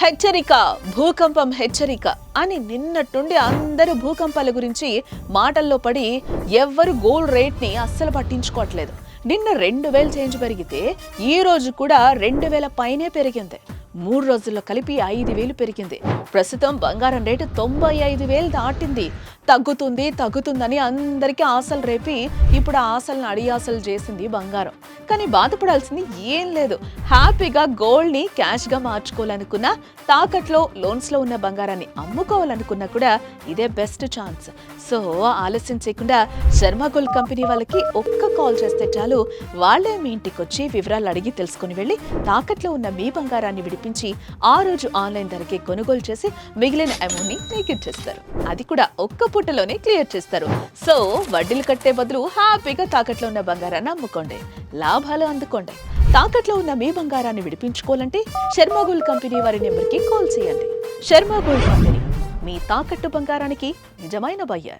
హెచ్చరిక, భూకంపం హెచ్చరిక అని నిన్నట్టుండి అందరూ భూకంపాల గురించి మాటల్లో పడి ఎవ్వరు గోల్డ్ రేట్ ని అస్సలు పట్టించుకోవట్లేదు. నిన్న 2000 చేంజ్ పెరిగితే ఈ రోజు కూడా 2000 పైనే పెరిగింది. 3 రోజుల్లో కలిపి 5000 పెరిగింది. ప్రస్తుతం బంగారం రేటు 95,000 దాటింది. తగ్గుతుందని అందరికీ ఆశలు రేపి ఇప్పుడు ఆ ఆశలను అడియాసలు చేసింది బంగారం. కానీ బాధపడాల్సింది ఏం లేదు. హ్యాపీగా గోల్డ్ ని క్యాష్ గా మార్చుకోవాలనుకున్నా, తాకట్లో లోన్స్ లో ఉన్న బంగారాన్ని అమ్ముకోవాలనుకున్నా కూడా ఇదే బెస్ట్ ఛాన్స్. సో ఆలస్యం చేయకుండా శర్మ గోల్డ్ కంపెనీ వాళ్ళకి ఒక్క కాల్ చేస్తే చాలు, వాళ్ళే మీ ఇంటికి వచ్చి వివరాలు అడిగి తెలుసుకుని వెళ్ళి తాకట్లో ఉన్న మీ బంగారాన్ని విడిపించి ఆ రోజు ఆన్లైన్ ధరకే కొనుగోలు చేసి మిగిలిన అమౌంట్ ని మీకు ఇచ్చేస్తారు. అది కూడా ఒక్క పూటలోనే క్లియర్ చేస్తారు. సో వడ్డీలు కట్టే బదులు హ్యాపీగా తాకట్లో ఉన్న బంగారాన్ని అమ్ముకోండి, లాభాలు అందుకోండి. తాకట్లో ఉన్న మీ బంగారాన్ని విడిపించుకోవాలంటే శర్మ గోల్డ్ కంపెనీ వారి నెంబర్కి కాల్ చేయండి. శర్మ గోల్డ్ కంపెనీ, మీ తాకట్టు బంగారానికి నిజమైన బయ్యర్.